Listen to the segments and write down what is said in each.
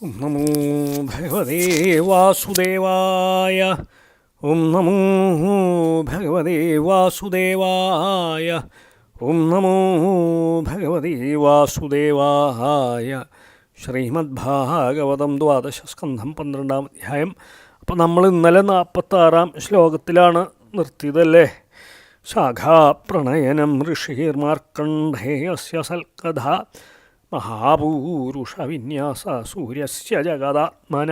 ഓം നമോ ഭഗവതേ വാസുദേവായ. ഓം നമോ ഭഗവതേ വാസുദേവായ. ഓം നമോ ഭഗവതേ വാസുദേവായ. ശ്രീമദ്ഭാഗവതം ദ്വാദശസ്കന്ധം 12-ാം അധ്യായം. അപ്പം നമ്മൾ ഇന്നലെ 46-ാം ശ്ലോകത്തിലാണ് നിർത്തിയതല്ലേ. ശാഖാപ്രണയനം ഋഷിർമാർക്കണ്ഡേയസ്യ സൽക്കഥ മഹാപൂരുഷവിന്യാസ സൂര്യസ്യ ജഗദാത്മന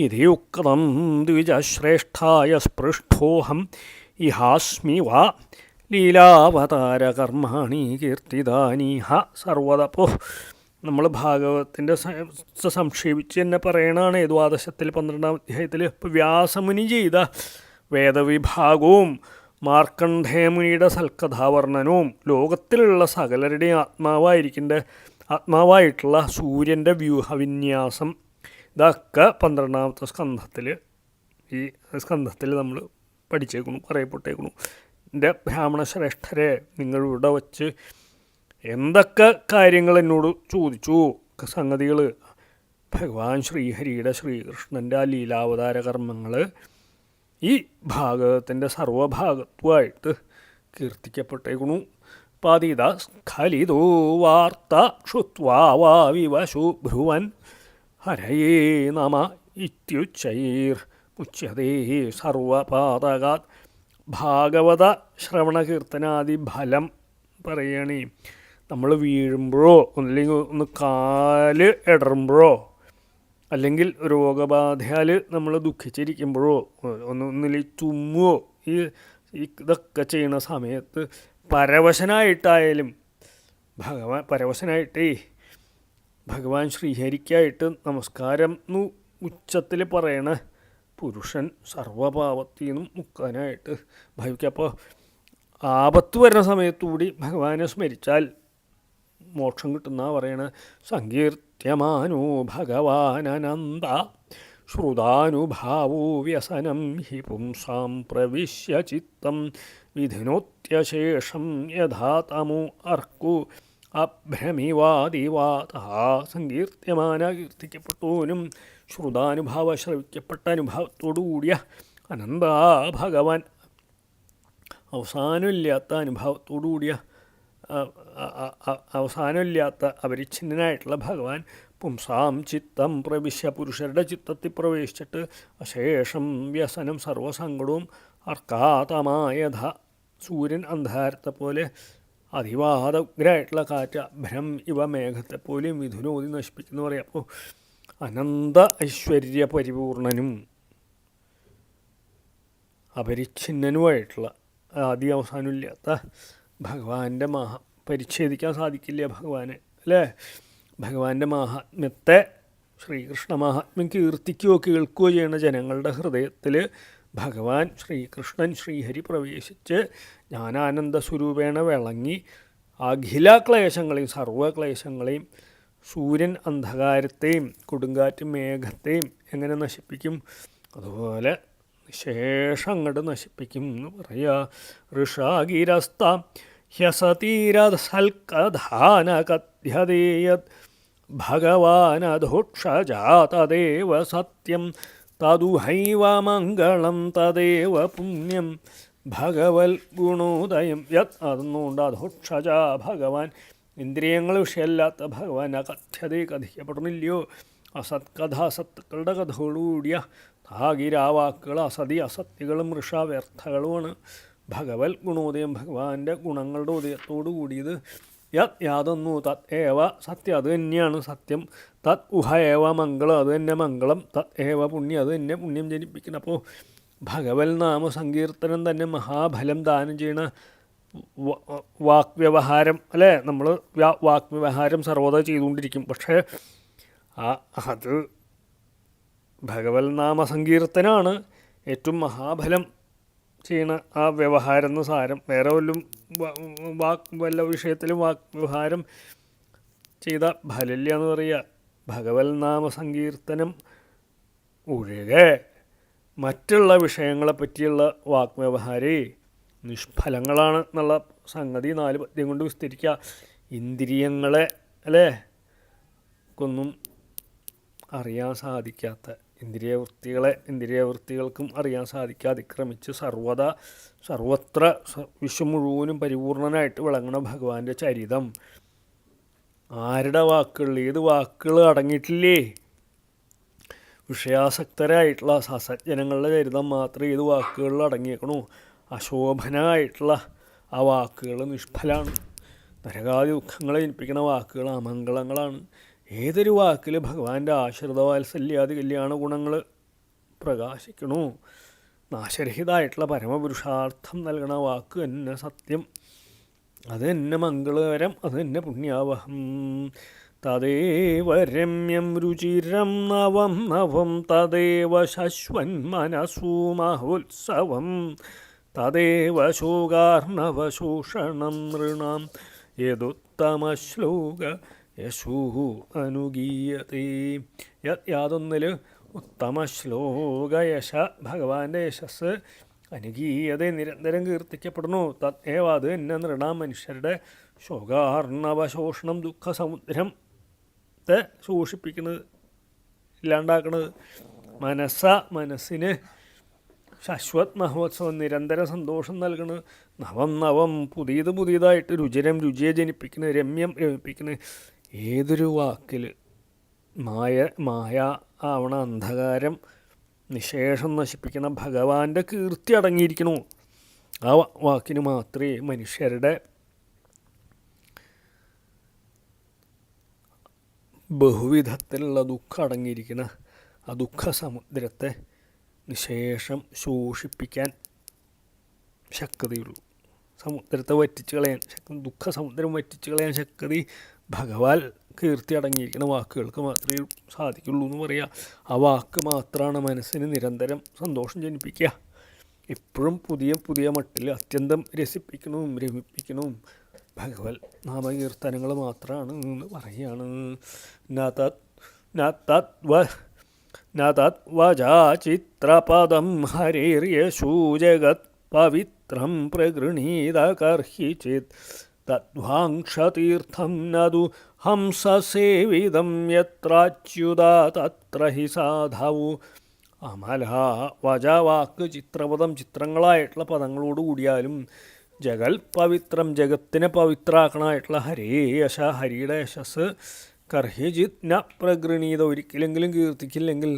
ഇതിയുക്തം ദ്വിജശ്രേഷ്ഠായ സ്പൃഷ്ടോഹം ഇഹാസ്മി വാ ലീലാവതാരകർമാണി കീർത്തിദാനീഹ സർവതപോ. നമ്മൾ ഭാഗവതത്തിൻ്റെ സംക്ഷേപിച്ച് തന്നെ പറയണതാണ് ദ്വാദശത്തിൽ 12-ാം അധ്യായത്തിൽ. ഇപ്പോൾ വ്യാസമുനി ചെയ്ത വേദവിഭാഗവും മാർക്കണ്ഡേയമുനിയുടെ സൽക്കഥാവർണ്ണനവും ലോകത്തിലുള്ള സകലരുടെയും ആത്മാവായിട്ടുള്ള സൂര്യൻ്റെ വ്യൂഹവിന്യാസം, ഇതൊക്കെ 12-ാമത്തെ സ്കന്ധത്തിൽ ഈ സ്കന്ധത്തിൽ നമ്മൾ പഠിച്ചേക്കുന്നു, പറയപ്പെട്ടേക്കുന്നു. എൻ്റെ ബ്രാഹ്മണ ശ്രേഷ്ഠരെ, നിങ്ങളിവിടെ വച്ച് എന്തൊക്കെ കാര്യങ്ങൾ എന്നോട് ചോദിച്ചു, സംഗതികൾ, ഭഗവാൻ ശ്രീഹരിയുടെ ശ്രീകൃഷ്ണൻ്റെ ആ ലീലാവതാര കർമ്മങ്ങൾ ഈ ഭാഗവതത്തിൻ്റെ സർവഭാഗത്വമായിട്ട് കീർത്തിക്കപ്പെട്ടേക്കണു. പാതിത സ്ഖലിതോ വാർത്ത ശ്രുത്വാ വാവിവശു ഭ്രുവൻ ഹരയേ നമ ഇത്യുച്ചൈർ മുച്യതേ സർവപാതകാത്. ഭാഗവത ശ്രവണ കീർത്തനാദി ഫലം പറയണേ. നമ്മൾ വീഴുമ്പോഴോ അല്ലെങ്കിൽ ഒന്ന് കാല് ഇടറുമ്പോഴോ അല്ലെങ്കിൽ രോഗബാധയാൽ നമ്മൾ ദുഃഖിച്ചിരിക്കുമ്പോഴോ ഒന്നിൽ തുമ്മുവോ ഇതൊക്കെ ചെയ്യുന്ന സമയത്ത് പരവശനായിട്ടായാലും പരവശനായിട്ടേ ഭഗവാൻ ശ്രീഹരിക്കായിട്ട് നമസ്കാരം ഉച്ചത്തിൽ പറയണ പുരുഷൻ സർവപാപത്തിൽ നിന്നും മുക്കാനായിട്ട് ഭവിക്കുക. അപ്പോൾ ആപത്ത് വരുന്ന സമയത്തുകൂടി ഭഗവാനെ സ്മരിച്ചാൽ മോക്ഷം കിട്ടുന്ന പറയണ. സങ്കീർത്യമാനോ ഭഗവാനനന്ദ ശ്രുതാനുഭാവോ വ്യസനം ഹി പുംസാം പ്രവിശ്യ ചിത്തം വിധിനോത്യശേഷം യഥാ തമോ അർക്കു അഭ്രമിവാദിവാത. സങ്കീർത്യമാന കീർത്തിക്കപ്പെട്ടവനും ശ്രുതാനുഭാവ ശ്രവിക്കപ്പെട്ട അനുഭവത്തോടുകൂടിയ അനന്താ ഭഗവാൻ, അവസാനമില്ലാത്ത അനുഭവത്തോടുകൂടിയ അവസാനമില്ലാത്ത അപരിച്ഛിന്നനായിട്ടുള്ള ഭഗവാൻ പുംസാം ചിത്തം പ്രവിശ്യ, പുരുഷരുടെ ചിത്തത്തിൽ പ്രവേശിച്ചിട്ട് അശേഷം വ്യസനം സർവസങ്കടവും അർക്കാതമായധ, സൂര്യൻ അന്ധകാരത്തെ പോലെ അതിവാദ ഉഗ്രായിട്ടുള്ള കാറ്റ് ഭ്രം ഇവ മേഘത്തെപ്പോലെയും മിഥുനോതി നശിപ്പിക്കുന്നു പറയാം. അപ്പോൾ അനന്ത ഐശ്വര്യ പരിപൂർണനും അപരിച്ഛിന്നനുമായിട്ടുള്ള ആദ്യ അവസാനമില്ലാത്ത ഭഗവാന്റെ പരിച്ഛേദിക്കാൻ സാധിക്കില്ല ഭഗവാനെ, അല്ലേ? ഭഗവാന്റെ മാഹാത്മ്യത്തെ, ശ്രീകൃഷ്ണ മാഹാത്മ്യം കീർത്തിക്കുകയോ കേൾക്കുകയോ ചെയ്യുന്ന ജനങ്ങളുടെ ഹൃദയത്തിൽ ഭഗവാൻ ശ്രീകൃഷ്ണൻ ശ്രീഹരി പ്രവേശിച്ച് ജ്ഞാനാനന്ദ സ്വരൂപേണ വിളങ്ങി അഖില ക്ലേശങ്ങളെയും സർവക്ലേശങ്ങളെയും, സൂര്യൻ അന്ധകാരത്തെയും കൊടുങ്കാറ്റ് മേഘത്തെയും എങ്ങനെ നശിപ്പിക്കും അതുപോലെ ശേഷം അങ്ങോട്ട് നശിപ്പിക്കും എന്ന് പറയുക. ഋഷാഗിരസ്ത ഹ്യസതീരസൽക്കധാനകഥ്യതേയത് ഭഗവാനധോക്ഷജാതദേവ സത്യം തദുഹൈവ മംഗളം തദേവ പുണ്യം ഭഗവൽ ഗുണോദയം യത്. അതുകൊണ്ട് അധോക്ഷജ ഭഗവാൻ, ഇന്ദ്രിയങ്ങൾ വിഷയമല്ലാത്ത ഭഗവാൻ അകഥ്യതേ കഥിക്കപ്പെടുന്നില്ലയോ. അസത്കഥ, അസത്തുക്കളുടെ കഥകളോടുകൂടിയ താകിരാവാക്കുകൾ അസതി അസത്യങ്ങളും വൃഷാവ്യർത്ഥകളുമാണ്. ഭഗവൽ ഗുണോദയം, ഭഗവാന്റെ ഗുണങ്ങളുടെ ഉദയത്തോടു കൂടിയത്. യത് യാതൊന്നു തത് ഏവ സത്യം, അത് തന്നെയാണ് സത്യം. തത് ഉഹ ഏവ മംഗളം, അത് തന്നെ മംഗളം. തത് ഏവ പുണ്യം, അത് തന്നെ പുണ്യം ജനിപ്പിക്കണം. അപ്പോൾ ഭഗവൽ നാമ സങ്കീർത്തനം തന്നെ മഹാഫലം ദാനം ചെയ്യണ വാക്വ്യവഹാരം, അല്ലേ? നമ്മൾ വാക്വ്യവഹാരം സർവ്വത ചെയ്തുകൊണ്ടിരിക്കും. പക്ഷേ അത് ഭഗവൽ നാമ സങ്കീർത്തനാണ് ഏറ്റവും മഹാഫലം ചെയ്യണ ആ വ്യവഹാരം എന്ന് സാരം. വേറെ വല്ലതും വല്ല വിഷയത്തിലും വാക്വ്യവഹാരം ചെയ്ത ഫലമില്ല എന്ന് പറയുക. ഭഗവൽ നാമ സങ്കീർത്തനം ഒഴികെ മറ്റുള്ള വിഷയങ്ങളെ പറ്റിയുള്ള വാക്വ്യവഹാരേ നിഷ്ഫലങ്ങളാണ് എന്നുള്ള സംഗതി 4 പദ്യം കൊണ്ട് വിസ്തരിക്കുക. ഇന്ദ്രിയങ്ങളെ, അല്ലേ, കൊന്നും അറിയാൻ സാധിക്കാത്ത ഇന്ദ്രിയവൃത്തികൾക്കും അറിയാൻ സാധിക്കാതെ അതിക്രമിച്ച് സർവത്ര വിശ്വം മുഴുവനും പരിപൂർണനായിട്ട് വിളങ്ങുന്ന ഭഗവാന്റെ ചരിതം ആരുടെ വാക്കുകൾ, ഏത് വാക്കുകൾ അടങ്ങിയിട്ടില്ലേ? വിഷയാസക്തരായിട്ടുള്ള സസജ്ജനങ്ങളുടെ ചരിതം മാത്രമേ ഏത് വാക്കുകളിൽ അടങ്ങിയേക്കണു. അശോഭനായിട്ടുള്ള ആ വാക്കുകൾ നിഷ്ഫലാണ്. നരകാദി ദുഃഖങ്ങളെ ജനിപ്പിക്കുന്ന വാക്കുകൾ അമംഗളങ്ങളാണ്. ഏതൊരു വാക്കിൽ ഭഗവാന്റെ ആശ്രിതവാത്സല്യാദി കല്യാണ ഗുണങ്ങൾ പ്രകാശിക്കണു. നാശരഹിതമായിട്ടുള്ള പരമപുരുഷാർത്ഥം നൽകണ വാക്ക് തന്നെ സത്യം, അത് തന്നെ മംഗളകരം, അത് തന്നെ പുണ്യാവഹം. തദേവ രമ്യം രുചിരം നവം നവം തദേവ ശശ്വൻ മനസൂ മഹോത്സവം തദേവ ശോകാർണവശോഷണം നൃണാം യദുത്തമശ്ലോക യശൂ അനുഗീയതേ. യാതൊന്നിൽ ഉത്തമശ്ലോകയശ ഭഗവാന്റെ യശസ് അനുഗീയത നിരന്തരം കീർത്തിക്കപ്പെടുന്നു. തദ്ദേവ അത് തന്നെ നൃണാം മനുഷ്യരുടെ ശോകാർണവശോഷണം ദുഃഖസമുദ്രത്തെ ശോഷിപ്പിക്കുന്നത്, ഇല്ലാണ്ടാക്കുന്നത്. മനസ്സിന് ശശ്വത് മഹോത്സവം നിരന്തര സന്തോഷം നൽകുന്നത്. നവം നവം പുതിയതായിട്ട് രുചിയെ ജനിപ്പിക്കുന്നത്, രമ്യം രമിപ്പിക്കുന്നത്. ഏതൊരു വാക്കിൽ മായ ആവണ അന്ധകാരം നിശേഷം നശിപ്പിക്കുന്ന ഭഗവാന്റെ കീർത്തി അടങ്ങിയിരിക്കണു. ആ വാക്കിന് മാത്രമേ മനുഷ്യരുടെ ബഹുവിധത്തിലുള്ള ദുഃഖം അടങ്ങിയിരിക്കുന്ന ആ ദുഃഖസമുദ്രത്തെ നിശേഷം ശോഷിപ്പിക്കാൻ ശക്തിയുള്ളൂ. സമുദ്രത്തെ വറ്റിച്ച് കളയാൻ ദുഃഖസമുദ്രം വറ്റിച്ച് കളയാൻ ശക്തി ഭഗവാൻ കീർത്തി അടങ്ങിയിരിക്കുന്ന വാക്കുകൾക്ക് മാത്രമേ സാധിക്കുള്ളൂ എന്ന് പറയുക. ആ വാക്ക് മാത്രമാണ് മനസ്സിന് നിരന്തരം സന്തോഷം ജനിപ്പിക്കുക. എപ്പോഴും പുതിയ മട്ടിൽ അത്യന്തം രമിപ്പിക്കണവും ഭഗവത് നാമകീർത്തനങ്ങൾ മാത്രമാണ് എന്ന് പറയുകയാണ്. നതദ്വചിത്രപദം ഹരിര്യശൂ ജഗത് പവിത്രം പ്രഗൃണീത കർഹിചിത് തദ്വാംക്ഷതീർത്ഥം നതു ഹംസസേവിതം യത്രാച്യുതാ തത്ര ഹി സാധവു. വാക്ക് ചിത്രപദം ചിത്രങ്ങളായിട്ടുള്ള പദങ്ങളോട് കൂടിയാലും ജഗൽ പവിത്രം ജഗത്തിനെ പവിത്രാക്കണമായിട്ടുള്ള ഹരിയുടെ യശസ് കർഹിജിത് ന പ്രഗൃണീത ഒരിക്കലെങ്കിലും കീർത്തിക്കില്ലെങ്കിൽ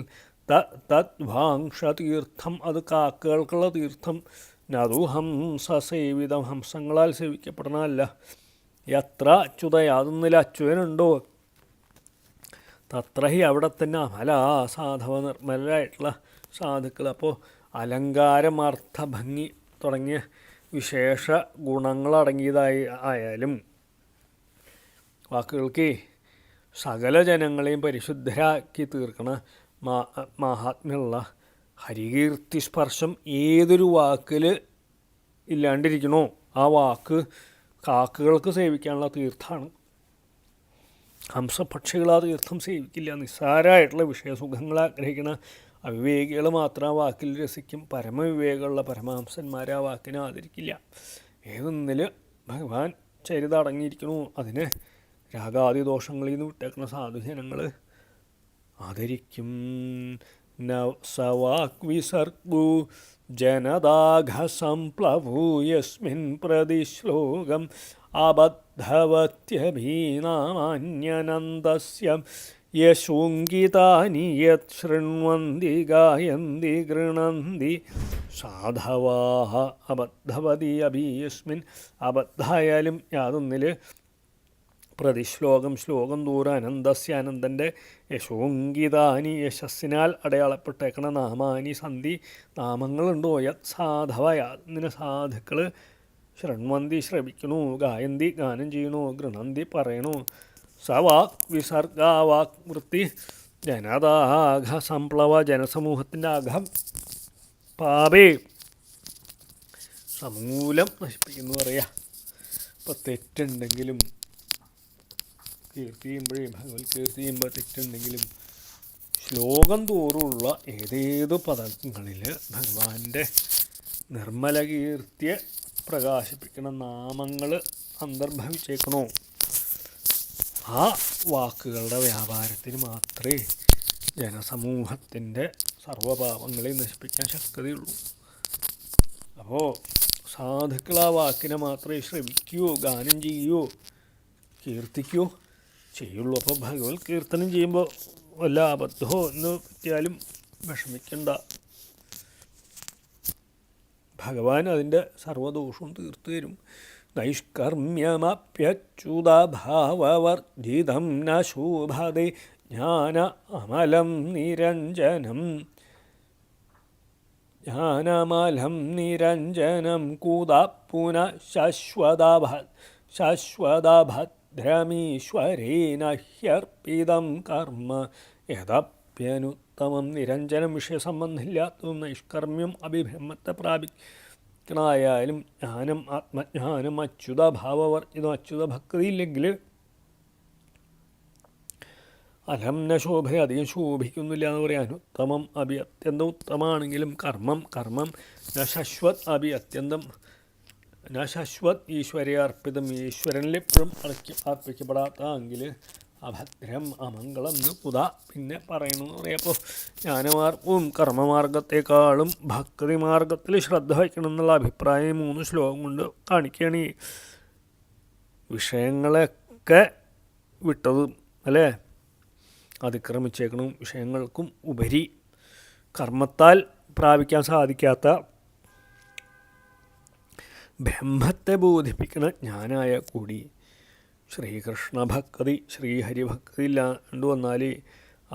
തദ്വാംക്ഷ തീർത്ഥം അത് കാക്കകൾക്കുള്ള തീർത്ഥം നതു ഹംസസേവിതം ഹംസങ്ങളാൽ സേവിക്കപ്പെടുന്നതല്ല. എത്ര അച്യുത യാതൊന്നിൽ അച്യുതനുണ്ടോ തത്ര ഹി അവിടെ തന്നെ സാധവ നിർമ്മലരായിട്ടുള്ള സാധുക്കൾ. അപ്പോൾ അലങ്കാരം അർത്ഥഭംഗി തുടങ്ങിയ വിശേഷ ഗുണങ്ങളടങ്ങിയതായാലും വാക്കുകൾക്ക് സകല ജനങ്ങളെയും പരിശുദ്ധരാക്കി തീർക്കണ മഹാത്മ്യമുള്ള ഹരികീർത്തി സ്പർശം ഏതൊരു വാക്കിൽ ഇല്ലാണ്ടിരിക്കണോ ആ വാക്ക് കാക്കകൾക്ക് സേവിക്കാനുള്ള തീർത്ഥമാണ്. ഹംസപക്ഷികൾ ആ തീർത്ഥം സേവിക്കില്ല. നിസ്സാരമായിട്ടുള്ള വിഷയസുഖങ്ങൾ ആഗ്രഹിക്കുന്ന അവിവേകികൾ മാത്രം ആ വാക്കിൽ രസിക്കും. പരമവിവേകമുള്ള പരമഹംസന്മാരെ ആ വാക്കിനെ ആദരിക്കില്ല. ഏതൊന്നിൽ ഭഗവാൻ ചരിതം അടങ്ങിയിരിക്കണു അതിന് രാഗാദി ദോഷങ്ങളിൽ നിന്ന് വിട്ടേക്കുന്ന സാധുജനങ്ങൾ ആദരിക്കും. സവാക് വിസർഗു ജനദാഘസംപ്ലവൂ യസ്മിൻ പ്രതിശ്ലോകം അബദ്ധവത്യഭീനാമാന്യനന്ദസ്യ യശോങ്കിതാനി യത് ശൃണ്വന്തി ഗായന്തി ഗൃണന്തി സാധവാഹ. അബദ്ധവതി അഭീയസ്മിൻ അബദ്ധായാലും യാതൊന്നിൽ പ്രതിശ്ലോകം ശ്ലോകം ദൂരം അനന്തസ്യ അനന്തൻ്റെ യശോങ്കിതാനി യശസ്സിനാൽ അടയാളപ്പെട്ടേക്കണ നാമാനി സന്ധി നാമങ്ങളുണ്ടോ യത് സാധവ യാതൊന്നിന് സാധുക്കൾ ശൃണ്വന്തി ശ്രവിക്കണു ഗായന്തി ഗാനം ചെയ്യണു ഗൃണന്തി പറയണു. സവാക് വിസർഗാവാക് വൃത്തി ജനതാഘ സംപ്ലവ ജനസമൂഹത്തിൻ്റെ അഘം പാപേ സമൂലം നശിപ്പിക്കുന്നു പറയാം. ഇപ്പം തെറ്റുണ്ടെങ്കിലും കീർത്തി ഭഗവത് കീർത്തി ചെയ്യുമ്പോൾ തെറ്റുണ്ടെങ്കിലും ശ്ലോകം തോറുമുള്ള ഏതേതു പദങ്ങളിൽ ഭഗവാന്റെ നിർമ്മല കീർത്തിയെ പ്രകാശിപ്പിക്കുന്ന നാമങ്ങൾ അന്തർഭവിച്ചേക്കണോ ആ വാക്കുകളുടെ വ്യാപാരത്തിന് മാത്രമേ ജനസമൂഹത്തിൻ്റെ സർവപാപങ്ങളെയും നശിപ്പിക്കാൻ ശക്തിയുള്ളൂ. അപ്പോൾ സാധുക്കൾ ആ വാക്കിനെ മാത്രമേ ശ്രവിക്കുകയോ ഗാനം ചെയ്യുകയോ കീർത്തിക്കുകയോ ചെയ്യുള്ളൂ. അപ്പോൾ ഭഗവത് കീർത്തനം ചെയ്യുമ്പോൾ വല്ല അബദ്ധമോ എന്ന് പറ്റിയാലും വിഷമിക്കണ്ട. ഭഗവാൻ അതിൻ്റെ സർവദോഷവും തീർത്തു തരും. നൈഷ്കർമ്മ്യമപ്യച്യുതഭാവവർജിതം ന ശോഭതേ ജ്ഞാന അമലം നിരഞ്ജനം കുത പുനഃ ശശ്വതഭദ്രമീശ്വരേന ഹ്യർപ്പിതം കർമ്മ യദപ്യനുത്തമം. നിരഞ്ജനം വിഷയസംബന്ധമില്ലാത്തതും നൈഷ്കർമ്മ്യം അഭിബ്രഹ്മത്തെ പ്രാപിക്കണായാലും ജ്ഞാനം ആത്മജ്ഞാനം അച്യുതഭാവവർജിതം അച്യുത ഭക്തി ഇല്ലെങ്കിൽ അലം ന ശോഭ അധികം ശോഭിക്കുന്നില്ല എന്ന് പറയാൻ. ഉത്തമം അഭി അത്യന്തം ഉത്തമമാണെങ്കിലും കർമ്മം ന ശശ്വത് അഭി അത്യന്തം ന ശശ്വത് ഈശ്വരെ അർപ്പിതം ഈശ്വരനിൽ എപ്പോഴും അർപ്പിക്കപ്പെടാത്തതെങ്കിൽ അഭദ്രം അമംഗളം എന്ന് പിന്നെ പറയണമെന്ന് പറയാം. അപ്പോൾ ജ്ഞാനമാർഗവും കർമ്മമാർഗത്തെക്കാളും ഭക്തി മാർഗത്തിൽ ശ്രദ്ധ വയ്ക്കണം എന്നുള്ള അഭിപ്രായം 3 ശ്ലോകം കൊണ്ട് കാണിക്കുകയാണ്. ഈ വിഷയങ്ങളൊക്കെ വിട്ടത് അല്ലേ, അതിക്രമിച്ചേക്കണം. വിഷയങ്ങൾക്കും ഉപരി കർമ്മത്താൽ പ്രാപിക്കാൻ സാധിക്കാത്ത ബ്രഹ്മത്തെ ബോധിപ്പിക്കുന്ന ജ്ഞാനായ കൂടി ശ്രീകൃഷ്ണ ഭക്തി ശ്രീഹരിഭക്തി ഇല്ലാണ്ട് വന്നാൽ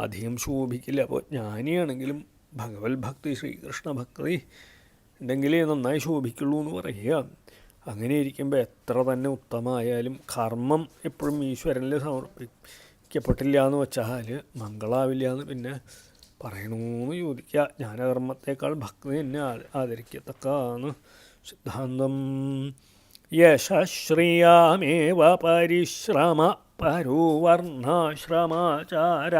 അധികം ശോഭിക്കില്ല. അപ്പോൾ ജ്ഞാനിയാണെങ്കിലും ഭഗവത് ഭക്തി ശ്രീകൃഷ്ണ ഭക്തി ഉണ്ടെങ്കിലേ നന്നായി ശോഭിക്കുള്ളൂ എന്ന് പറയുക. അങ്ങനെ ഇരിക്കുമ്പോൾ എത്ര തന്നെ ഉത്തമമായാലും കർമ്മം എപ്പോഴും ഈശ്വരനിൽ സമർപ്പിക്കപ്പെട്ടില്ല എന്ന് വെച്ചാൽ മംഗളാവില്ല എന്ന് പിന്നെ പറയണമെന്ന് ചോദിക്കുക. ജ്ഞാനകർമ്മത്തേക്കാൾ ഭക്തി തന്നെ ആദരിക്കത്തക്കാണ് സിദ്ധാന്തം. യശ്രിയാമേവ പരിശ്രമ പരോ വർണ്ണാശ്രമാചാര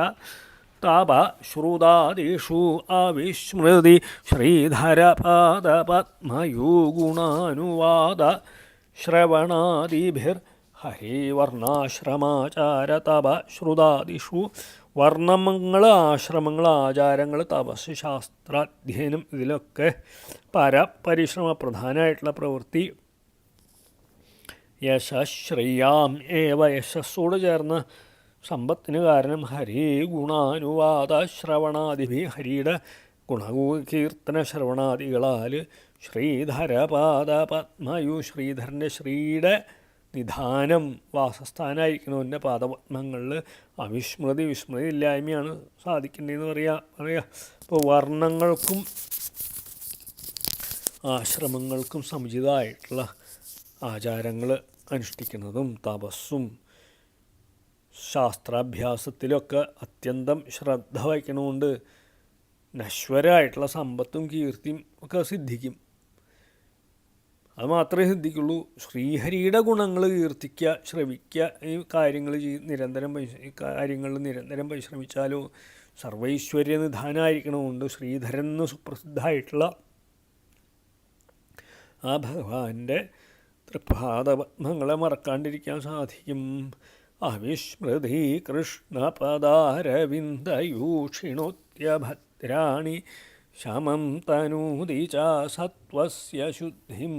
തപ ശ്രുതാദിഷു അവിസ്മൃതി ശ്രീധരപാദപദ്മയോ ഗുണാനുവാദ ശ്രവണാദിഭിർ ഹരേ വർണ്ണാശ്രമാചാര തപ ശ്രുതാദിഷു. വർണ്ണങ്ങൾ, ആശ്രമങ്ങൾ, ആചാരങ്ങൾ, തപസ്, ശാസ്ത്രാധ്യയനം ഇതിലൊക്കെ പരിശ്രമ പ്രധാനമായിട്ടുള്ള പ്രവൃത്തി. യശ്രിയാം ഏവ യശസ്സോട് ചേർന്ന സമ്പത്തിന് കാരണം ഹരേ ഗുണാനുവാദ ശ്രവണാദിഭി ഹരിയുടെ ഗുണകീർത്തന ശ്രവണാദികളാൽ ശ്രീധരപാദപദ്മയു ശ്രീധരൻ്റെ ശ്രീയുടെ നിധാനം വാസസ്ഥാനായിരിക്കണവൻ്റെ പാദപത്മങ്ങളിൽ അവിസ്മൃതി വിസ്മൃതി ഇല്ലായ്മയാണ് സാധിക്കേണ്ടതെന്ന് പറയാ. ഇപ്പോൾ വർണ്ണങ്ങൾക്കും ആശ്രമങ്ങൾക്കും സമുചിതമായിട്ടുള്ള ആചാരങ്ങൾ അനുഷ്ഠിക്കുന്നതും തപസ്സും ശാസ്ത്രാഭ്യാസത്തിലൊക്കെ അത്യന്തം ശ്രദ്ധ വയ്ക്കണമുണ്ട് നശ്വരമായിട്ടുള്ള സമ്പത്തും കീർത്തിയും ഒക്കെ സിദ്ധിക്കും. അത് മാത്രമേ സിദ്ധിക്കുള്ളൂ. ശ്രീഹരിയുടെ ഗുണങ്ങൾ കീർത്തിക്കുക, ശ്രവിക്കുക, ഈ കാര്യങ്ങൾ നിരന്തരം പരിശ്രമിച്ചാലോ സർവൈശ്വര്യ നിധാനമായിരിക്കണമുണ്ട്. ശ്രീധരൻ എന്ന് സുപ്രസിദ്ധമായിട്ടുള്ള ആ ഭഗവാന്റെ തൃപാദപത്മങ്ങളെ മറക്കാണ്ടിരിക്കാൻ സാധിക്കും. അവിസ്മൃതി കൃഷ്ണപദാരവിന്ദയൂഷിണോത്യഭദ്രാണി ശമം തനൂതി ച സത്വസ്യ ശുദ്ധിം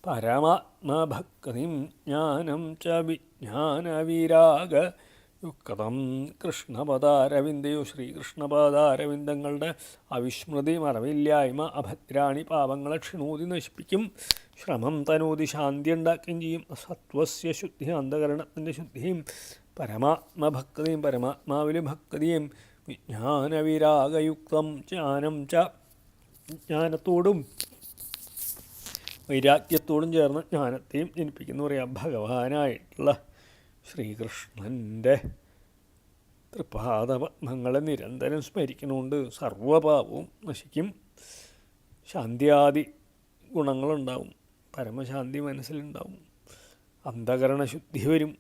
പരമാത്മഭക്തിം ജ്ഞാനം ച വിജ്ഞാനവിരാഗയുക്തം. കൃഷ്ണപദാരവിന്ദയോ ശ്രീകൃഷ്ണപദാരവിന്ദങ്ങളുടെ അവിസ്മൃതി മറവില്ലായ്മ അഭദ്രാണി പാപങ്ങളെ ക്ഷിണോതി നശിപ്പിക്കും. ശ്രമം തനൂതി ശാന്തി ഉണ്ടാക്കുകയും ചെയ്യും. സത്വസ്യ ശുദ്ധി അന്ധകരണത്തിൻ്റെ ശുദ്ധിയും പരമാത്മഭക്തിയും പരമാത്മാവിലെ ഭക്തിയും വിജ്ഞാനവിരാഗയുക്തം ജ്ഞാനം ച ജ്ഞാനത്തോടും വൈരാഗ്യത്തോടും ചേർന്ന് ജ്ഞാനത്തെയും ജനിപ്പിക്കുന്നു പറയാം. ഭഗവാനായിട്ടുള്ള ശ്രീകൃഷ്ണൻ്റെ തൃപാദപത്മങ്ങളെ നിരന്തരം സ്മരിക്കണോണ്ട് സർവപാപവും നശിക്കും. ശാന്തിയാദി ഗുണങ്ങളുണ്ടാവും. പരമശാന്തി മനസ്സിലുണ്ടാവും. അന്ധകരണശുദ്ധി വരും.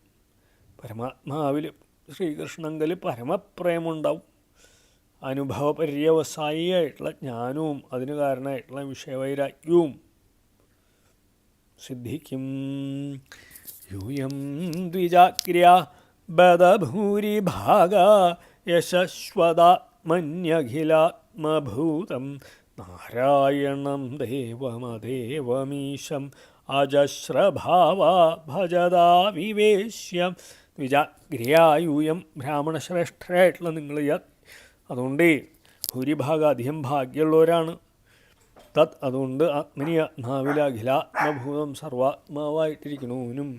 പരമാത്മാവിൽ ശ്രീകൃഷ്ണങ്കിൽ പരമപ്രേമുണ്ടാവും. അനുഭവപര്യവസായിയായിട്ടുള്ള ജ്ഞാനവും അതിന് കാരണമായിട്ടുള്ള വിഷയവൈരാഗ്യവും സിദ്ധിക്കും. യൂയം ദ്വിജാക്രിയ ബദഭൂരിഭാഗ യശശ്വത മന്യഖിലാത്മഭൂതം നാരായണം ദേവമദേവമീശം അജസ്രഭാവ ഭജതാ വിവേശ്യം ദ്വിജാഗ്രിയായൂയം ബ്രാഹ്മണശ്രേഷ്ഠരായിട്ടുള്ള നിങ്ങൾ അതുകൊണ്ട് ഭൂരിഭാഗം അധികം ഭാഗ്യമുള്ളവരാണ്. തത് അതുകൊണ്ട് ആത്മനിയ നാവില അഖിലാത്മഭൂതം സർവാത്മാവായിട്ടിരിക്കണവനും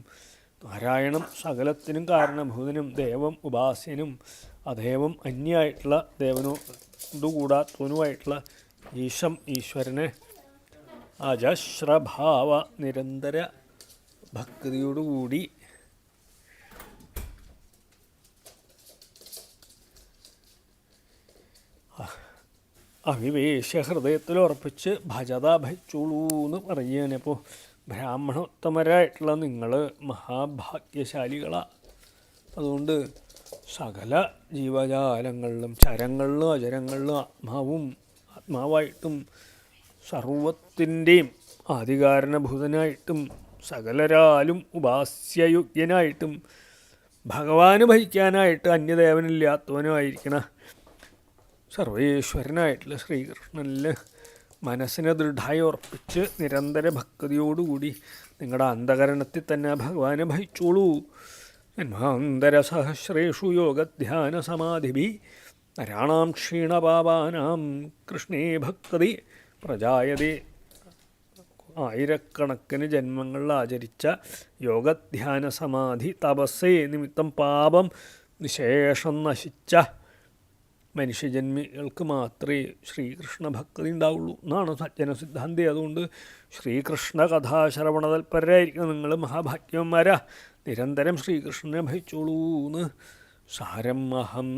നാരായണം സകലത്തിനും കാരണഭൂതനും ദേവം ഉപാസ്യനും അദേവം അന്യായിട്ടുള്ള ദേവനോടുകൂടാത്തവനുമായിട്ടുള്ള ഈശ്വരനെ അജസ്രഭാവ നിരന്തര ഭക്തിയോടുകൂടി അവിവേശ്യ ഹൃദയത്തിൽ ഉറപ്പിച്ച് ഭജത ഭജിച്ചോളൂ എന്ന് പറയുകയാണ്. അപ്പോൾ ബ്രാഹ്മണോത്തമരായിട്ടുള്ള നിങ്ങൾ മഹാഭാഗ്യശാലികളാണ്. അതുകൊണ്ട് സകല ജീവജാലങ്ങളിലും ചരങ്ങളിലും അചരങ്ങളിലും ആത്മാവായിട്ടും സർവത്തിൻ്റെയും ആധികാരണഭൂതനായിട്ടും സകലരാലും ഉപാസ്യയോഗ്യനായിട്ടും ഭഗവാന് ഭജിക്കാനായിട്ട് അന്യദേവനില്ലാത്തവനുമായിരിക്കണ സർവേശ്വരനായിട്ടുള്ള ശ്രീകൃഷ്ണനിൽ മനസ്സിനെ ദൃഢമായി ഉറപ്പിച്ച് നിരന്തര ഭക്തിയോടുകൂടി നിങ്ങളുടെ അന്ധകരണത്തിൽ തന്നെ ഭഗവാനെ ഭജിച്ചോളൂ. ജന്മാന്തര സഹസ്രേഷു യോഗധ്യാന സമാധിഭി നരാണാം ക്ഷീണപാപാനാം കൃഷ്ണേ ഭക്തി പ്രജായതേ. ആയിരക്കണക്കിന് ജന്മങ്ങളിൽ ആചരിച്ച യോഗധ്യാന സമാധി തപസ്സേ നിമിത്തം പാപം നിശേഷം നശിച്ച മനുഷ്യജന്മികൾക്ക് മാത്രമേ ശ്രീകൃഷ്ണ ഭക്തി ഉണ്ടാവുള്ളൂ എന്നാണ് സജ്ജനസിദ്ധാന്തി. അതുകൊണ്ട് ശ്രീകൃഷ്ണ കഥാശ്രവണ തൽപരരായിരിക്കും നിങ്ങൾ മഹാഭാഗ്യവന്മാരാ. നിരന്തരം ശ്രീകൃഷ്ണനെ ഭജിച്ചോളൂ എന്ന്. സാരം അഹം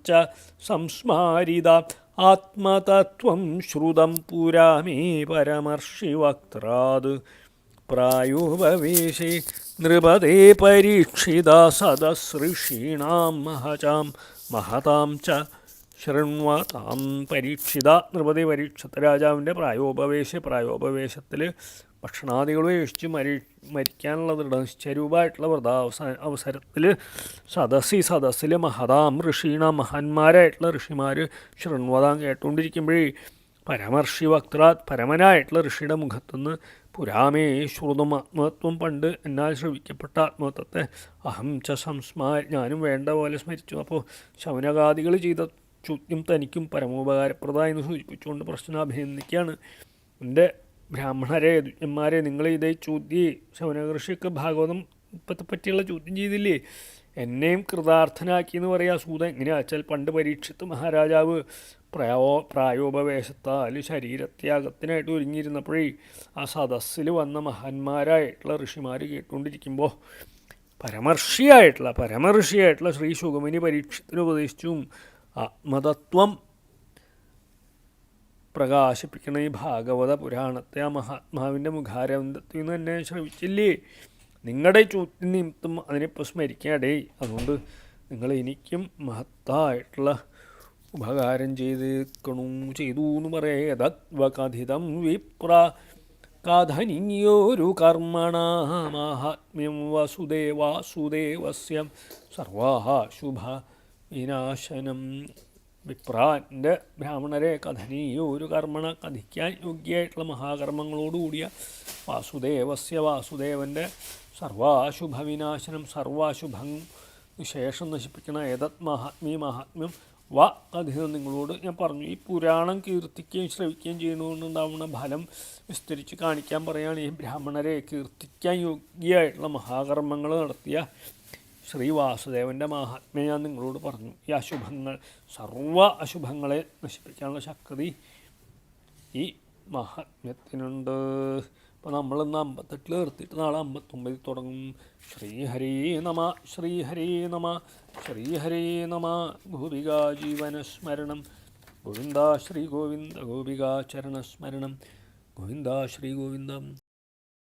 ച സംസ്മാരിത ആത്മതത്വം ശ്രുതം പുരാമേ പരമർഷി വക്ത്രാത് പ്രായോപവേശേ നൃപതേ പരീക്ഷിത സദസൃഷീണാം മഹതാം ച ശൃണ്വതാം. പരീക്ഷിത നൃപതി പരീക്ഷത്ത് രാജാവിൻ്റെ പ്രായോപവേശത്തിൽ ഭക്ഷണാദികൾ വേഷിച്ച് മരിക്കാനുള്ള ദൃഢനിശ്ചയരൂപമായിട്ടുള്ള അവസരത്തിൽ സദസ്സിൽ മഹതാം ഋഷീണാം മഹാന്മാരായിട്ടുള്ള ഋഷിമാർ ശൃണ്വതാം കേട്ടുകൊണ്ടിരിക്കുമ്പോഴേ പരമർഷി വക്ത്രാത് പരമനായിട്ടുള്ള ഋഷിയുടെ മുഖത്തുനിന്ന് പുരാമേ ശ്രുതം ആത്മതത്വം പണ്ട് എന്നാൽ ശ്രവിക്കപ്പെട്ട ആത്മതത്വത്തെ അഹം ച ഞാനും വേണ്ട പോലെ സ്മരിച്ചു. അപ്പോൾ ശൗനകാദികൾ ചെയ്ത ചോദ്യം തനിക്കും പരമോപകാരപ്രദമായി എന്ന് സൂചിപ്പിച്ചുകൊണ്ട് പ്രശ്നം അഭിനന്ദിക്കുകയാണ്. എൻ്റെ ബ്രാഹ്മണരെ ദുര്യന്മാരെ നിങ്ങൾ ഇതേ ചോദ്യം ശൗനകൃഷിയൊക്കെ ഭാഗവതം പറ്റിയുള്ള ചോദ്യം ചെയ്തില്ലേ, എന്നെയും കൃതാർത്ഥനാക്കി എന്ന് പറയാം സൂതൻ. എങ്ങനെയാ വെച്ചാൽ പണ്ട് പരീക്ഷിത്ത് മഹാരാജാവ് പ്രായോപവേശത്താൽ ശരീരത്യാഗത്തിനായിട്ട് ഒരുങ്ങിയിരുന്നപ്പോഴേ ആ സദസ്സിൽ വന്ന മഹാന്മാരായിട്ടുള്ള ഋഷിമാർ കേട്ടുകൊണ്ടിരിക്കുമ്പോൾ പരമഋഷിയായിട്ടുള്ള ശ്രീ ശുഗമുനി പരീക്ഷത്തിന് ഉപദേശിച്ചും ആത്മതത്വം പ്രകാശിപ്പിക്കണ ഈ ഭാഗവത പുരാണത്തെ ആ മഹാത്മാവിൻ്റെ മുഖാരവിന്ദത്തിൽ നിന്ന് തന്നെ ശ്രമിച്ചില്ലേ. നിങ്ങളുടെ ചോദ്യം നിമിത്തം അതിനിപ്പോൾ സ്മരിക്കാടേ. അതുകൊണ്ട് നിങ്ങൾ എനിക്കും മഹത്തായിട്ടുള്ള ഉപകാരം ചെയ്തു എന്ന് പറയേതത്വകഥിതം വിപ്ര കഥനീയോരു കർമ്മണ മാഹാത്മ്യം വാസുദേവസ്യം സർവാഹ ശുഭ വിനാശനം. വിപ്രാൻ്റെ ബ്രാഹ്മണരെ കഥനീയൊരു കർമ്മണ കഥിക്കാൻ യോഗ്യമായിട്ടുള്ള മഹാകർമ്മങ്ങളോടുകൂടിയ വാസുദേവൻ്റെ സർവാശുഭവിനാശനം സർവാശുഭം ശേഷം നശിപ്പിക്കണ ഏതത് മഹാത്മ്യം കഥിതം നിങ്ങളോട് ഞാൻ പറഞ്ഞു. ഈ പുരാണം കീർത്തിക്കുകയും ശ്രവിക്കുകയും ചെയ്യുന്നതുകൊണ്ടുണ്ടാവുന്ന ഫലം വിസ്തരിച്ച് കാണിക്കാൻ പറയുകയാണ്. ഈ ബ്രാഹ്മണരെ കീർത്തിക്കാൻ യോഗ്യമായിട്ടുള്ള മഹാകർമ്മങ്ങൾ നടത്തിയ ശ്രീ വാസുദേവൻ്റെ മഹാത്മ്യം ഞാൻ നിങ്ങളോട് പറഞ്ഞു. ഈ സർവ അശുഭങ്ങളെ നശിപ്പിക്കാനുള്ള ശക്തി ഈ മഹാത്മ്യത്തിനുണ്ട്. അപ്പോൾ നമ്മളിന്ന് 58 നിർത്തിയിട്ട് നാളെ 59 തുടങ്ങും. ശ്രീഹരേ നമ ശ്രീഹരേ നമ ശ്രീഹരേ നമ. ഗോപികാ ജീവനസ്മരണം ഗോവിന്ദ ശ്രീ ഗോവിന്ദ ഗോപികാ ചരണസ്മരണം ഗോവിന്ദ ശ്രീ ഗോവിന്ദം.